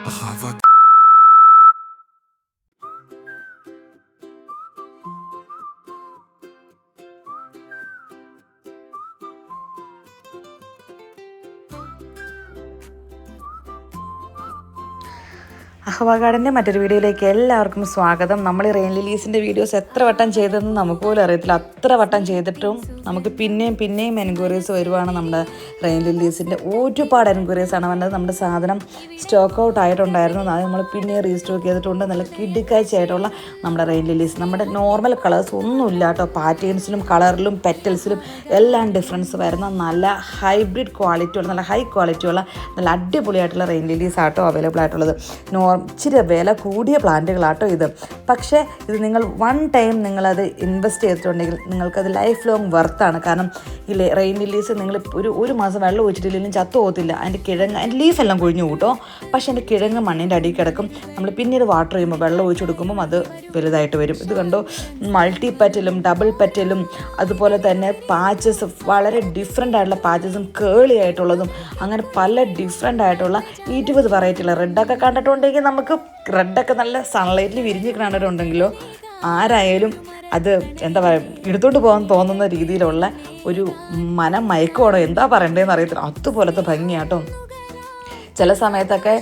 أخافك. അഹ്വാ ഗാർഡൻ്റെ മറ്റൊരു വീഡിയോയിലേക്ക് എല്ലാവർക്കും സ്വാഗതം. നമ്മൾ ഈ റെയിൻ ലിലീസിൻ്റെ വീഡിയോസ് എത്ര വട്ടം ചെയ്തതെന്ന് നമുക്ക് പോലും അറിയത്തില്ല. അത്ര വട്ടം ചെയ്തിട്ടും നമുക്ക് പിന്നെയും എൻക്വയറീസ് വരുവാണ്. നമ്മുടെ റെയിൻ ലിലീസിൻ്റെ ഒരുപാട് എൻക്വയറീസാണ് വന്നത്. നമ്മുടെ സാധനം സ്റ്റോക്ക് ഔട്ട് ആയിട്ടുണ്ടായിരുന്നു. അത് നമ്മൾ പിന്നെയും റീസ്റ്റോക്ക് ചെയ്തിട്ടുണ്ട്. നല്ല കിടുക്കാഴ്ചയായിട്ടുള്ള നമ്മുടെ റെയിൻ ലിലീസ്. നമ്മുടെ നോർമൽ കളേഴ്സ് ഒന്നുമില്ല കേട്ടോ. പാറ്റേൺസിലും കളറിലും പെറ്റൽസിലും എല്ലാം ഡിഫറൻസ് വരുന്ന നല്ല ഹൈബ്രിഡ് ക്വാളിറ്റിയുള്ള നല്ല ഹൈ ക്വാളിറ്റിയുള്ള നല്ല അടിപൊളിയായിട്ടുള്ള റെയിൻ ലിലീസ് ആട്ടോ അവൈലബിൾ ആയിട്ടുള്ളത്. ഇച്ചിരി വില കൂടിയ പ്ലാന്റുകളാട്ടോ ഇത്. പക്ഷേ ഇത് നിങ്ങൾ വൺ ടൈം നിങ്ങളത് ഇൻവെസ്റ്റ് ചെയ്തിട്ടുണ്ടെങ്കിൽ നിങ്ങൾക്കത് ലൈഫ് ലോങ് വർത്താണ്. കാരണം ഈ റെയിൻ ലിലീസ് നിങ്ങൾ ഒരു മാസം വെള്ളം ഒഴിച്ചിട്ടില്ലെങ്കിലും ചത്തു പോകത്തില്ല. അതിൻ്റെ ലീഫെല്ലാം കൊഴിഞ്ഞു കൂട്ടോ. പക്ഷേ അതിൻ്റെ കിഴങ്ങ് മണ്ണിൻ്റെ അടിയിൽ കിടക്കും. നമ്മൾ പിന്നീട് വാട്ടർ ചെയ്യുമ്പോൾ വെള്ളം ഒഴിച്ചു കൊടുക്കുമ്പം അത് വലുതായിട്ട് വരും. ഇത് കണ്ടോ, മൾട്ടി പെറ്റലും ഡബിൾ പെറ്റലും അതുപോലെ തന്നെ പാച്ചസ്, വളരെ ഡിഫറെൻ്റ് ആയിട്ടുള്ള പാച്ചസും കേളി ആയിട്ടുള്ളതും അങ്ങനെ പല ഡിഫറെൻ്റ് ആയിട്ടുള്ള 20 വെറൈറ്റിയുള്ള റെഡൊക്കെ കണ്ടിട്ടുണ്ടെങ്കിൽ നമുക്ക് റെഡൊക്കെ നല്ല സൺലൈറ്റിൽ വിരിഞ്ഞ് കണ്ടിട്ടുണ്ടെങ്കിലോ ആരായാലും അത് എന്താ പറയുക, എടുത്തോണ്ട് പോകാൻ തോന്നുന്ന രീതിയിലുള്ള ഒരു മനം മയക്കമാണോ എന്താ പറയണ്ടതെന്ന് അറിയത്തില്ല. അതുപോലത്തെ ഭംഗിയാട്ടോ. ചില സമയത്തൊക്കെ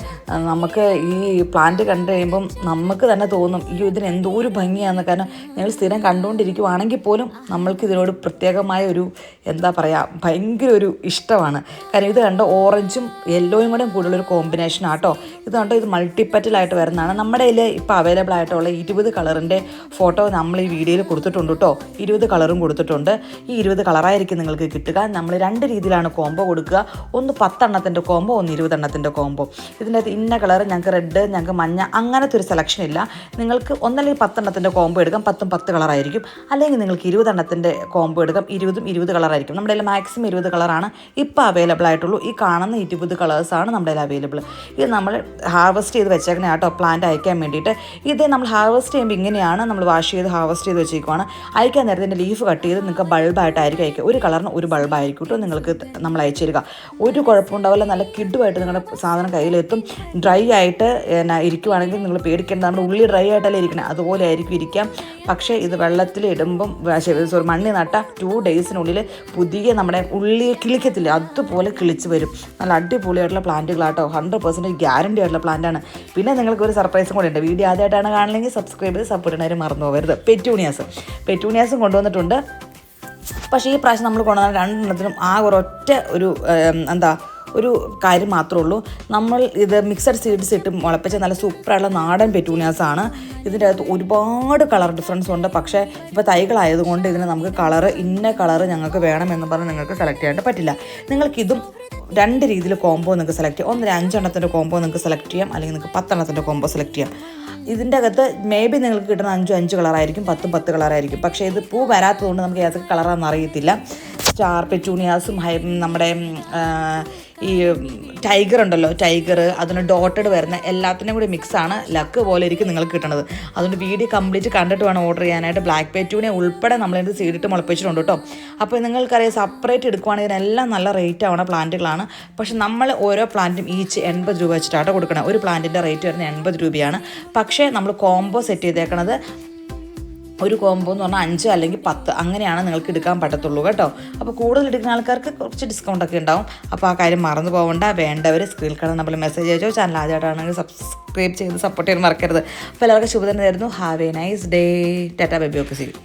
നമുക്ക് ഈ പ്ലാന്റ് കണ്ടു കഴിയുമ്പം നമുക്ക് തന്നെ തോന്നും ഇതിന് എന്തോ ഒരു ഭംഗിയാണെന്ന്. കാരണം ഞങ്ങൾ സ്ഥിരം കണ്ടുകൊണ്ടിരിക്കുവാണെങ്കിൽ പോലും നമ്മൾക്ക് ഇതിനോട് പ്രത്യേകമായ ഒരു എന്താ പറയുക, ഭയങ്കര ഒരു ഇഷ്ടമാണ്. കാരണം ഇത് കണ്ടോ, ഓറഞ്ചും യെല്ലോയും കൂടെ കൂടുതലൊരു കോമ്പിനേഷൻ ആട്ടോ. ഇത് കണ്ടോ, ഇത് മൾട്ടിപ്പറ്റലായിട്ട് വരുന്നതാണ്. നമ്മുടെ കയ്യിൽ ഇപ്പോൾ അവൈലബിൾ ആയിട്ടുള്ള 20 കളറിൻ്റെ ഫോട്ടോ നമ്മൾ ഈ വീഡിയോയിൽ കൊടുത്തിട്ടുണ്ട് കേട്ടോ. 20 കളറും കൊടുത്തിട്ടുണ്ട്. ഈ 20 കളറായിരിക്കും നിങ്ങൾക്ക് കിട്ടുക. നമ്മൾ 2 രീതിയിലാണ് കോംബോ കൊടുക്കുക. ഒന്ന് 10 എണ്ണത്തിൻ്റെ കോംബോ, ഒന്ന് 20 എണ്ണത്തിൻ്റെ കോംബോ. ഇതിൻ്റെ അകത്ത് ഇന്ന കളർ, ഞങ്ങൾക്ക് റെഡ്, ഞങ്ങൾക്ക് മഞ്ഞ, അങ്ങനത്തെ ഒരു സെലക്ഷൻ ഇല്ല. നിങ്ങൾക്ക് ഒന്നല്ലെങ്കിൽ 10 എണ്ണത്തിൻ്റെ കോംബോ എടുക്കാം, 10 കളറായിരിക്കും. അല്ലെങ്കിൽ നിങ്ങൾക്ക് 20 എണ്ണത്തിൻ്റെ കോംബോ എടുക്കാം, 20 കളറായിരിക്കും. നമ്മുടെ കയ്യിൽ മാക്സിമം 20 കളറാണ് ഇപ്പോൾ അവൈലബിൾ ആയിട്ടുള്ളൂ. ഈ കാണുന്ന 20 കളേഴ്സാണ് നമ്മുടെ കയ്യിൽ അവൈലബിൾ. ഇത് നമ്മൾ ഹാർവെസ്റ്റ് ചെയ്ത് വെച്ചേക്കണേ കേട്ടോ, പ്ലാന്റ് അയക്കാൻ വേണ്ടിയിട്ട്. ഇത് നമ്മൾ ഹാർവെസ്റ്റ് ചെയ്യുമ്പോൾ ഇങ്ങനെയാണ്, നമ്മൾ വാഷ് ചെയ്ത് ഹാർവെസ്റ്റ് ചെയ്ത് വെച്ചേക്കുവാണ്. അയക്കാൻ നേരത്തിൻ്റെ ലീഫ് കട്ട് ചെയ്ത് നിങ്ങൾക്ക് ബൾബായിട്ടായിരിക്കും അയക്കുക. ഒരു കളറിന് ഒരു ബൾബായിരിക്കും കേട്ടോ നിങ്ങൾക്ക് നമ്മൾ അയച്ചു തരിക. ഒരു കുഴപ്പമുണ്ടാവില്ല. നല്ല കിഡുമായിട്ട് നിങ്ങളുടെ സാധനം കയ്യിലെത്തും. ഡ്രൈ ആയിട്ട് ഇരിക്കുവാണെങ്കിൽ നിങ്ങൾ പേടിക്കേണ്ട. നമ്മുടെ ഉള്ളി ഡ്രൈ ആയിട്ടല്ലേ ഇരിക്കണേ, അതുപോലെ ആയിരിക്കും ഇരിക്കാം. പക്ഷേ ഇത് വെള്ളത്തിൽ ഇടുമ്പം മണ്ണിൽ നട്ട 2 ഡേയ്സിനുള്ളിൽ പുതിയ നമ്മുടെ ഉള്ളി കിളിക്കത്തില്ല, അതുപോലെ കിളിച്ച് വരും. നല്ല അടിപൊളിയായിട്ടുള്ള പ്ലാന്റുകളാട്ടോ. 100% ഗ്യാരണ്ടി ആയിട്ടുള്ള പ്ലാന്റാണ്. പിന്നെ നിങ്ങൾക്ക് ഒരു സർപ്രൈസും കൂടെ ഉണ്ട്. വീഡിയോ ആദ്യമായിട്ടാണ് കാണണമെങ്കിൽ സബ്സ്ക്രൈബ് ചെയ്ത് സപ്പോർട്ട് ചെയ്യാനും മറന്നു പോകരുത്. പെറ്റൂണിയാസും കൊണ്ടുവന്നിട്ടുണ്ട്. പക്ഷേ ഈ പ്രാവശ്യം നമ്മൾ കൊണ്ടുവന്ന 2 എണ്ണത്തിനും ആ ഒരൊറ്റ ഒരു കാര്യം മാത്രമേ ഉള്ളൂ. നമ്മൾ ഇത് മിക്സഡ് സീഡ്സ് ഇട്ട് മുളപ്പിച്ച നല്ല സൂപ്പറായിട്ടുള്ള നാടൻ പെറ്റൂണിയാസാണ്. ഇതിൻ്റെ അകത്ത് ഒരുപാട് കളർ ഡിഫറൻസ് ഉണ്ട്. പക്ഷേ ഇപ്പോൾ തൈകളായതുകൊണ്ട് ഇതിന് നമുക്ക് ഇന്ന കളറ് ഞങ്ങൾക്ക് വേണമെന്ന് പറഞ്ഞ് നിങ്ങൾക്ക് സെലക്ട് ചെയ്യാനായിട്ട് പറ്റില്ല. നിങ്ങൾക്കിതും 2 രീതിയിൽ കോംബോ നിങ്ങൾക്ക് സെലക്ട് ചെയ്യാം. ഒന്നിൽ 5 എണ്ണത്തിൻ്റെ കോംബോ നിങ്ങൾക്ക് സെലക്ട് ചെയ്യാം, അല്ലെങ്കിൽ നിങ്ങൾക്ക് 10 എണ്ണത്തിൻ്റെ കോംബോ സെലക്ട് ചെയ്യാം. ഇതിൻ്റെ അകത്ത് മേ ബി നിങ്ങൾക്ക് കിട്ടുന്ന 5 കളറായിരിക്കും, 10 കളറായിരിക്കും. പക്ഷേ ഇത് പൂ വരാത്തതുകൊണ്ട് നമുക്ക് ഏതൊക്കെ കളറാണെന്ന് അറിയത്തില്ല. സ്റ്റാർ പെറ്റൂണിയാസും നമ്മുടെ ഈ ടൈഗർ ഉണ്ടല്ലോ, അതിന് ഡോട്ടഡ് വരുന്ന എല്ലാത്തിനും കൂടി മിക്സാണ്. ലക്ക് പോലെ ഇരിക്കും നിങ്ങൾക്ക് കിട്ടണത്. അതുകൊണ്ട് വീഡിയോ കംപ്ലീറ്റ് കണ്ടിട്ട് വേണം ഓർഡർ ചെയ്യാനായിട്ട്. ബ്ലാക്ക് പെറ്റൂണിയ ഉൾപ്പെടെ നമ്മളിത് സീഡിട്ട് മുളപ്പിച്ചിട്ടുണ്ട് കേട്ടോ. അപ്പോൾ നിങ്ങൾക്കറിയാം, സെപ്പറേറ്റ് എടുക്കുവാണെങ്കിൽ എല്ലാം നല്ല റേറ്റ് ആവണ പ്ലാന്റുകളാണ്. പക്ഷെ നമ്മൾ ഓരോ പ്ലാന്റും ഈച്ച് 80 രൂപ വെച്ചിട്ടാണ് കൊടുക്കണം. ഒരു പ്ലാന്റിൻ്റെ റേറ്റ് വരുന്നത് 80 രൂപയാണ്. പക്ഷേ നമ്മൾ കോംബോ സെറ്റ് ചെയ്തേക്കണത്, ഒരു കോംബോ എന്ന് പറഞ്ഞാൽ 5 അല്ലെങ്കിൽ 10 അങ്ങനെയാണ് നിങ്ങൾക്ക് എടുക്കാൻ പറ്റത്തുള്ളൂ കേട്ടോ. അപ്പോൾ കൂടുതൽ എടുക്കുന്ന ആൾക്കാർക്ക് കുറച്ച് ഡിസ്കൗണ്ടൊക്കെ ഉണ്ടാവും. അപ്പോൾ ആ കാര്യം മറന്നു പോകണ്ട. വേണ്ടവർ സ്ക്രീനിൽ കാണാൻ നമ്മൾ മെസ്സേജ് അയച്ചോ. ചാനൽ ആദ്യമായിട്ടാണെങ്കിൽ സബ്സ്ക്രൈബ് ചെയ്ത് സപ്പോർട്ട് ചെയ്യാൻ മറക്കരുത്. അപ്പോൾ എല്ലാവർക്കും ശുഭദിനം തരുന്നു. Have a nice day. Tata bye bye. Okay, see U.